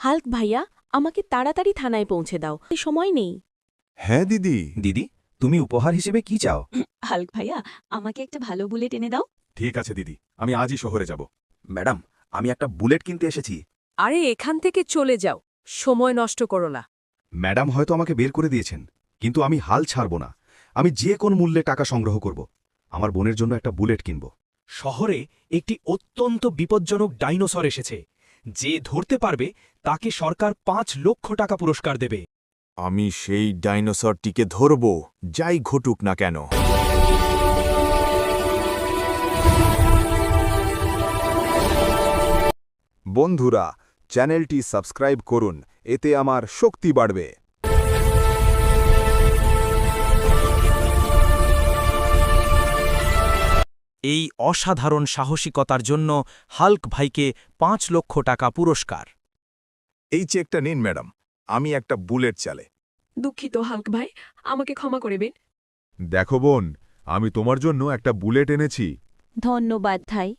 Hulk ভাইয়া, আমাকে তাড়াতাড়ি থানায় পৌঁছে দাও, সময় নেই। হ্যাঁ দিদি। দিদি, তুমি উপহার হিসেবে কি চাও? হাল্ক ভাইয়া, আমাকে একটা ভালো বুলেট এনে দাও। ঠিক আছে দিদি, আমি আজই শহরে যাব। ম্যাডাম, আমি একটা বুলেট কিনতে এসেছি। আরে এখান থেকে চলে যাও, সময় নষ্ট করো না। ম্যাডাম হয়তো আমাকে বের করে দিয়েছেন, কিন্তু আমি হাল ছাড়ব না। আমি যে কোন মূল্যে টাকা সংগ্রহ করব। আমার বোনের জন্য একটা বুলেট কিনব। শহরে একটি অত্যন্ত বিপজ্জনক ডাইনোসর এসেছে। যে ধরতে পারবে তাকে সরকার ৫ লক্ষ টাকা পুরস্কার দেবে। আমি সেই ডাইনোসরটিকে ধরব, যাই ঘটুক না কেন। বন্ধুরা, চ্যানেলটি সাবস্ক্রাইব করুন, এতে আমার শক্তি বাড়বে। এই অসাধারণ সাহসিকতার জন্য হাল্ক ভাইকে ৫ লক্ষ টাকা পুরস্কার। এই চেকটা নিন ম্যাডাম, আমি একটা বুলেট চালে। দুঃখিত হাল্ক ভাই, আমাকে ক্ষমা করবেন। দেখো বোন, আমি তোমার জন্য একটা বুলেট এনেছি। ধন্যবাদ ভাই।